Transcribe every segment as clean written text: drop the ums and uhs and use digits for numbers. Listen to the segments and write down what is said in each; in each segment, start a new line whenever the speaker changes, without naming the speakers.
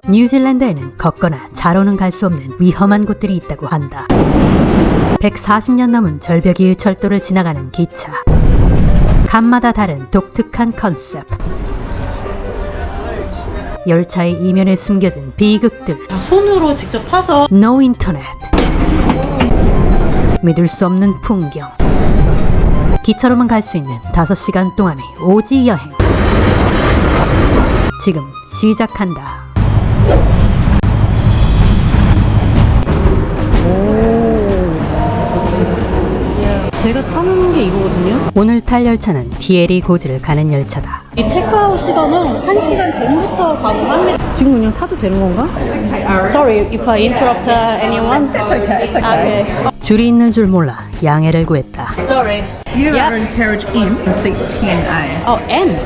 뉴질랜드에는 걷거나 자로는 갈 수 없는 위험한 곳들이 있다고 한다. 140년 넘은 절벽위의 철도를 지나가는 기차. 간마다 다른 독특한 컨셉. 열차의 이면에 숨겨진 비극들.
손으로 직접 파서
No 인터넷. 믿을 수 없는 풍경. 기차로만 갈 수 있는 5시간 동안의 오지 여행. 지금 시작한다.
제가 타는 게 이거거든요.
오늘 탈 열차는 디에리 고지를 가는 열차다.
이 체크아웃 시간은 1시간 전부터 가능합니다. 지금 그냥 타도 되는 건가? Sorry if I interrupt anyone. It's okay. It's okay.
줄이 있는 줄 몰라 양해를 구했다.
Sorry.
You
Yep.
are in carriage M, seat 10A.
Oh, N.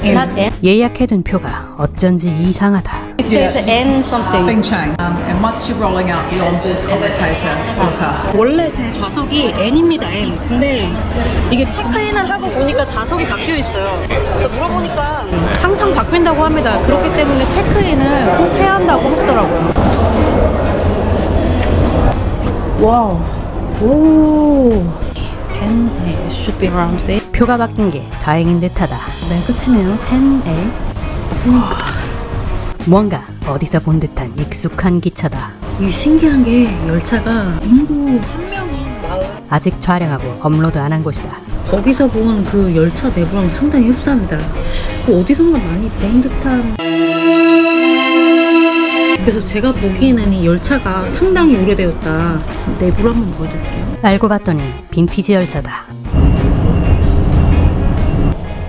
Not N.
예약해둔 표가 어쩐지 이상하다.
It says N something.
Thing change. And once you're rolling out, the onboard commentator will look after.
원래 제 좌석이 N입니다, N. 근데 이게 체크인을 하고 보니까 좌석이 바뀌어 있어요. 그래서 물어보니까 항상 바뀐다고 합니다. 그렇기 때문에 체크인을 꼭 해야 한다고 하시더라고요. 와우. 오. 10A should be around there.
표가 바뀐 게 다행인 듯하다.
네, 끝이네요. 10A.
뭔가 어디서 본 듯한 익숙한 기차다.
이게 신기한 게 열차가 인구 한 명이
아직 촬영하고 업로드 안 한 곳이다.
거기서 본 그 열차 내부랑 상당히 흡사합니다. 그 어디선가 많이 본 듯한. 그래서 제가 보기에는 이 열차가 상당히 오래되었다. 내부를 한번 보여드릴게요.
알고 봤더니 빈티지 열차다.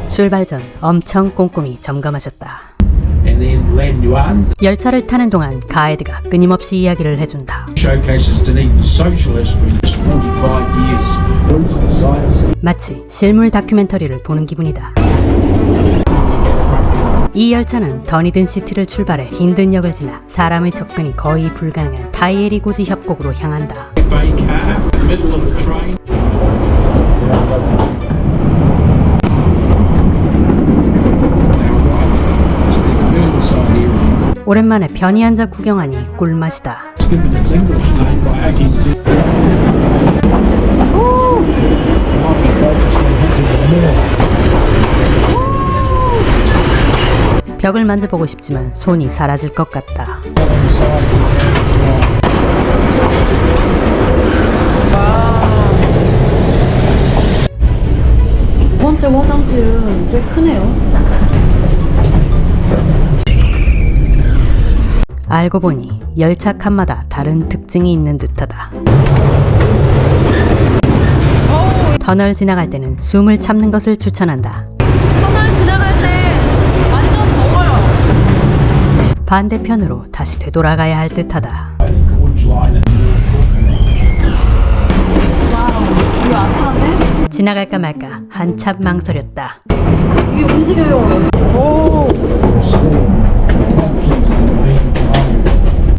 출발 전 엄청 꼼꼼히 점검하셨다.
And then Len Yuan
열차를 타는 동안 가이드가 끊임없이 이야기를 해준다.
showcases Dunedin's social history in just 45 years.
마치 실물 다큐멘터리를 보는 기분이다. 이 열차는 더니든 시티를 출발해 힌든 역을 지나 사람의 접근이 거의 불가능한 다이에리 고지 협곡으로 향한다.
FA car, middle of the train. It's the Burnside area.
오랜만에 편히 앉아 구경하니 꿀맛이다.
It's given its English name by Atkinson.
벽을 만져보고 싶지만 손이 사라질 것 같다.
두 번째 화장실은 꽤 크네요.
알고 보니 열차 칸마다 다른 특징이 있는 듯하다. 터널 지나갈 때는 숨을 참는 것을 추천한다.
터널 지나갈 때 완전 더워요.
반대편으로 다시 되돌아가야 할 듯하다.
이거 아찔한데?
지나갈까 말까 한참 망설였다.
이게 움직여요. 오.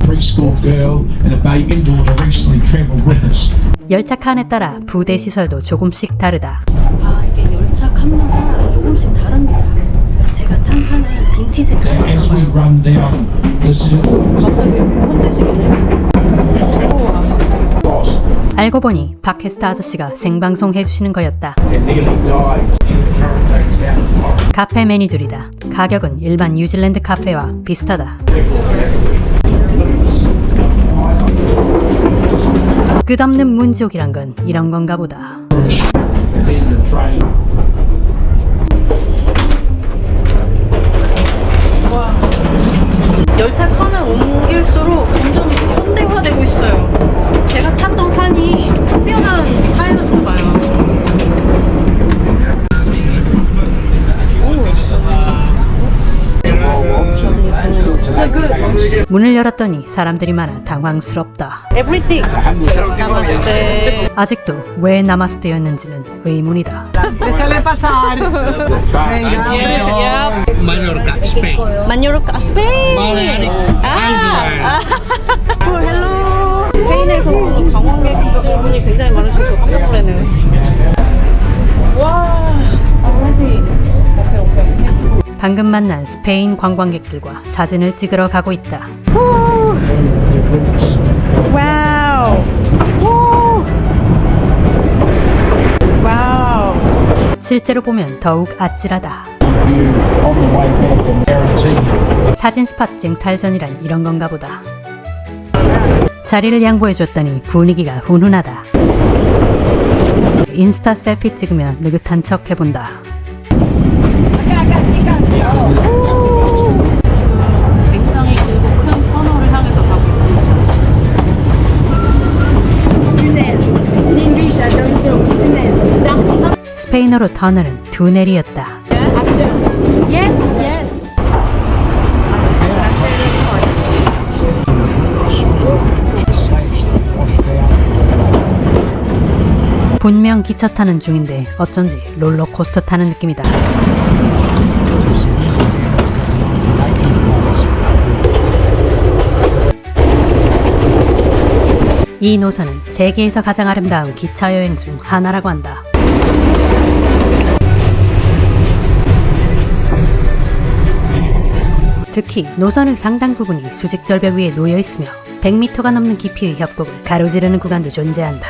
Preschool girl and a baby daughter recently travelled with us.
열차 칸에 따라 부대 시설도 조금씩 다르다.
아, 이게 열차 칸마다 조금씩 다릅니다. 제가 탄 칸은 빈티지 칸.
As we run down this hill,
갑자기 혼내시겠네요.
and
알고 보니 팟캐스트 아저씨가 생방송 해주시는 거였다.
nearly died in Hurricane Town.
카페 메뉴들이다. 가격은 일반 뉴질랜드 카페와 비슷하다. 끝없는 문지옥이란 건 이런 건가 보다.
And then the train.
열차 칸을 옮길수록 점점 현대화되고 있어요. 제가 탔던 칸이 특별한 차이였나 봐요.
문을 열었더니 사람들이 많아 당황스럽다.
Everything. 나마스테.
아직도 왜 나마스테였는지는 의문이다.
Mallorca, Spain.
마뇨르카, 스페인. 아, 헬로. 스페인에서 오는 관광객분이 굉장히 많으셔서 깜짝 놀라네요. 와, already. 오케이.
방금 만난 스페인 관광객들과 사진을 찍으러 가고 있다.
와우. 오. 와우.
실제로 보면 더욱 아찔하다. 사진 스팟 쟁탈전이란 이런 건가 보다. 자리를 양보해줬더니 분위기가 훈훈하다. 인스타 셀피 찍으면 느긋한 척 해본다.
굉장히 길고 큰 터널을 향해서 가고 있습니다.
스페인어로 터널은 두넬이었다.
Yes, yes.
분명 기차 타는 중인데 어쩐지 롤러코스터 타는 느낌이다. 이 노선은 세계에서 가장 아름다운 기차 여행 중 하나라고 한다. 특히 노선의 상당 부분이 수직절벽 위에 놓여 있으며 100m가 넘는 깊이의 협곡을 가로지르는 구간도 존재한다.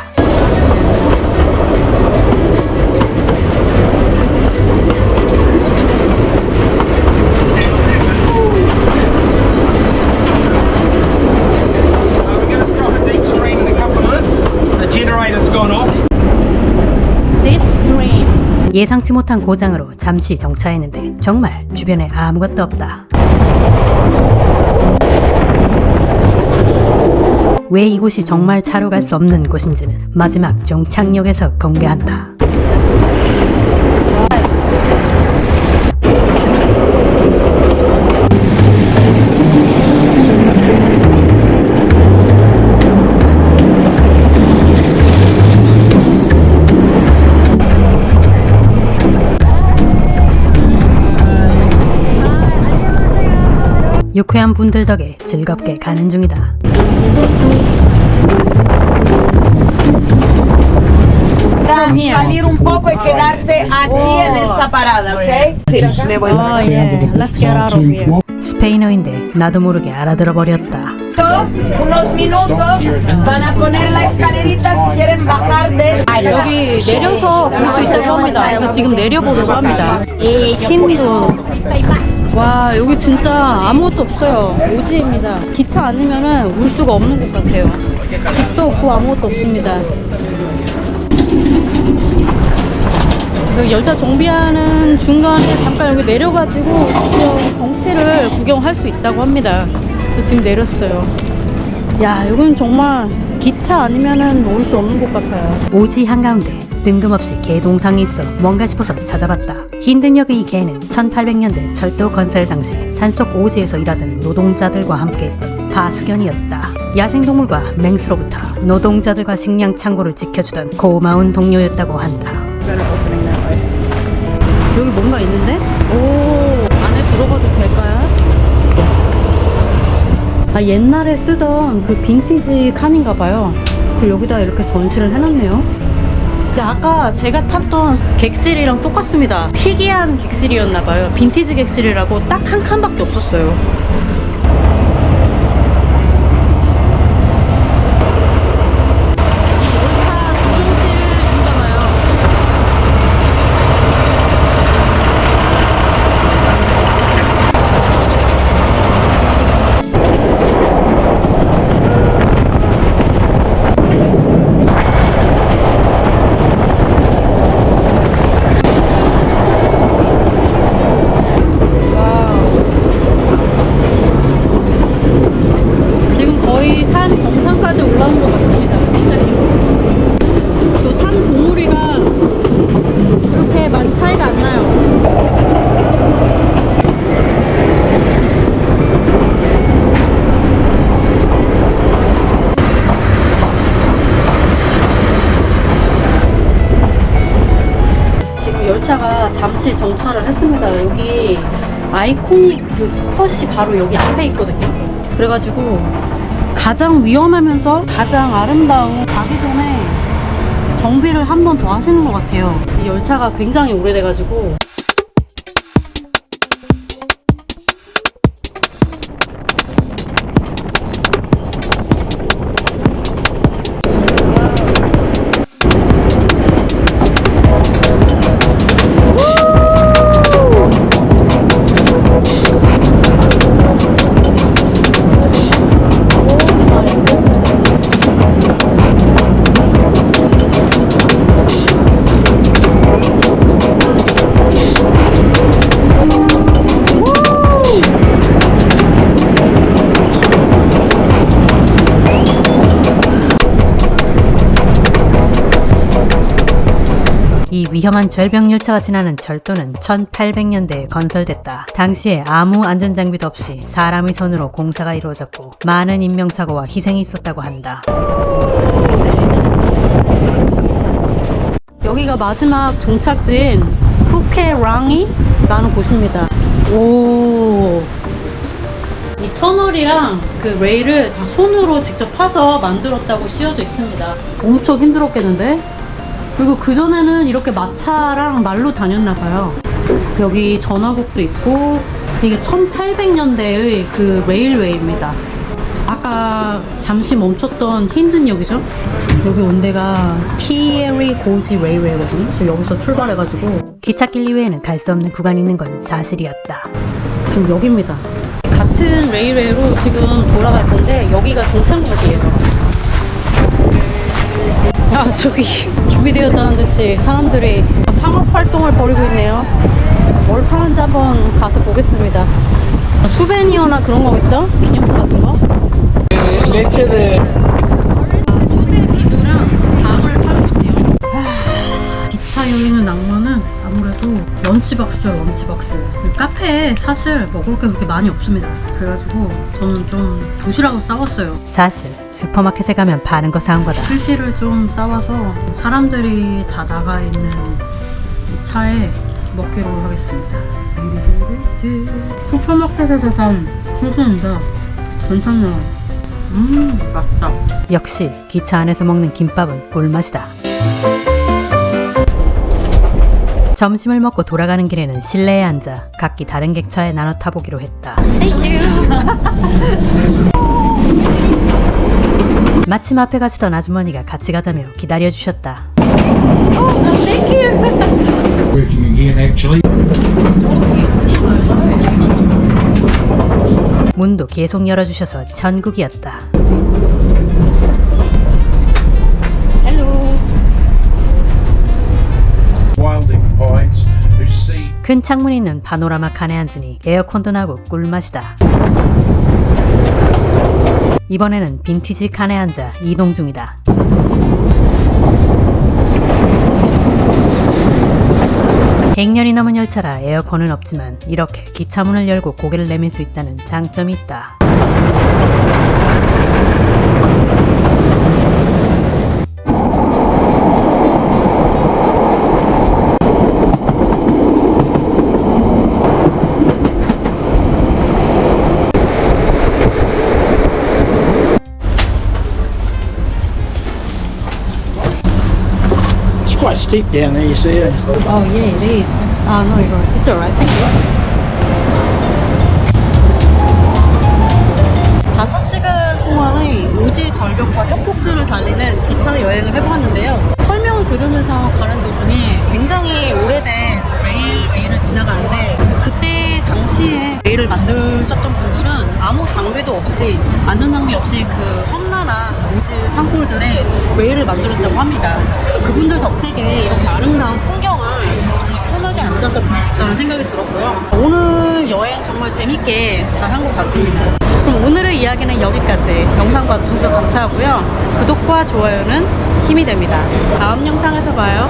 We're going to stop a deep stream in a couple of minutes. The generator's gone off.
Deep stream.
예상치 못한 고장으로 잠시 정차했는데 정말 주변에 아무것도 없다. 왜 이곳이 정말 차로 갈 수 없는 곳인지는 마지막 종착역에서 공개한다. 유쾌한 분들 덕에 즐겁게 가는 중이다.
Salir un poco y quedarse aquí en esta parada, ¿ok? Me voy.
Oh yeah, let's get out of here.
스페인어인데 나도 모르게 알아들어 버렸다.
Unos minutos van a poner la escalerita si quieren bajar de.
여기 내려서 볼 수 있다고 합니다. 그래서 지금 내려보려고 합니다. 흰분. 와, 여기 진짜 아무것도 없어요. 오지입니다. 기차 아니면은 올 수가 없는 곳 같아요. 집도 없고 아무것도 없습니다. 여기 열차 정비하는 중간에 잠깐 여기 내려가지고 경치를 구경할 수 있다고 합니다. 그래서 지금 내렸어요. 야, 여기는 정말 기차 아니면은 올 수 없는 곳 같아요.
오지 한가운데 뜬금없이 개 동상이 있어 뭔가 싶어서 찾아봤다. 힘든 역의 이 개는 1800년대 철도 건설 당시 산속 오지에서 일하던 노동자들과 함께했던 파수견이었다. 야생동물과 맹수로부터 노동자들과 식량 창고를 지켜주던 고마운 동료였다고 한다.
여기 뭔가 있는데? 오, 안에 들어가도 될까요? 아, 옛날에 쓰던 그 빈티지 칸인가 봐요. 그리고 여기다 이렇게 전시를 해놨네요. 근데 아까 제가 탔던 객실이랑 똑같습니다. 희귀한 객실이었나 봐요. 빈티지 객실이라고 딱 한 칸밖에 없었어요. 열차가 잠시 정차를 했습니다. 여기 아이코닉 그 스폿이 바로 여기 앞에 있거든요. 그래가지고 가장 위험하면서 가장 아름다운 가기 전에 정비를 한 번 더 하시는 것 같아요. 이 열차가 굉장히 오래돼가지고
위험한 절벽 열차가 지나는 철도는 1800년대에 건설됐다. 당시에 아무 안전장비도 없이 사람의 손으로 공사가 이루어졌고 많은 인명사고와 희생이 있었다고 한다.
여기가 마지막 종착지인 푸케랑이라는 곳입니다. 오, 이 터널이랑 그 레일을 다 손으로 직접 파서 만들었다고 씌워져 있습니다. 엄청 힘들었겠는데? 그리고 그전에는 이렇게 마차랑 말로 다녔나봐요. 여기 전화국도 있고, 이게 1800년대의 그 레일웨이입니다. 아까 잠시 멈췄던 힌든역이죠? 여기 온 데가 티에리 고지 레일웨이거든요. 그래서 여기서 출발해가지고
기찻길 이외에는 갈 수 없는 구간이 있는 건 사실이었다.
지금 여기입니다. 같은 레일웨이로 지금 돌아갈 건데 여기가 종착역이에요. 야, 저기 준비되었다는 듯이 사람들이 상업활동을 벌이고 있네요. 뭘 파는지 한번 가서 보겠습니다. 수베니어나 그런 거 있죠? 기념품 같은 거? 소재 비누랑 밤을 팔고 있네요. 기차 여행의 낭만은 아무래도 런치박스죠, 런치박스. 카페에 사실 먹을 게 그렇게 많이 없습니다. 그래가지고 저는 좀 도시락을 싸왔어요.
사실 슈퍼마켓에 가면 파는 거 사온 거다.
스시를 좀 싸와서 사람들이 다 나가 있는 이 차에 먹기로 하겠습니다. 슈퍼마켓에서 산 소스인데 괜찮네요. 맛있다.
역시 기차 안에서 먹는 김밥은 꿀맛이다. 점심을 먹고 돌아가는 길에는 실내에 앉아 각기 다른 객차에 나눠 타보기로 했다. 마침 앞에 가시던 아주머니가 같이 가자며 기다려주셨다.
Working again, actually.
문도 계속 열어주셔서 천국이었다.
Wilding Pines, who see
큰 창문이 있는 파노라마 칸에 앉으니 에어컨도 나고 꿀맛이다. 이번에는 빈티지 칸에 앉아 이동 중이다. (100년이) 넘은 열차라 에어컨은 없지만 이렇게 기차문을 열고 고개를 내밀 수 있다는 장점이 있다.
It's quite steep down there, you see.
Oh yeah, it is. Ah, no, it's alright. Thank you. 5시간 동안의 오지 절벽과 협곡들을 달리는 기차 여행을 해보았는데요. 설명을 들으면서 가는 도중에 굉장히 오래된 레일웨이를 지나가는데 그때 당시에 레일을 만드셨던 분들은 아무 장비도 없이 안전장비 없이 그 험난한 오지 산골들에 레일을 만들었다고 합니다. 그분들 덕택에 이렇게 아름다운 풍경을 정말 편하게 앉아서 볼 수 있다는 생각이 들었고요. 오늘 여행 정말 재밌게 잘한 것 같습니다. 그럼 오늘의 이야기는 여기까지. 영상 봐주셔서 감사하고요. 구독과 좋아요는 힘이 됩니다. 다음 영상에서 봐요.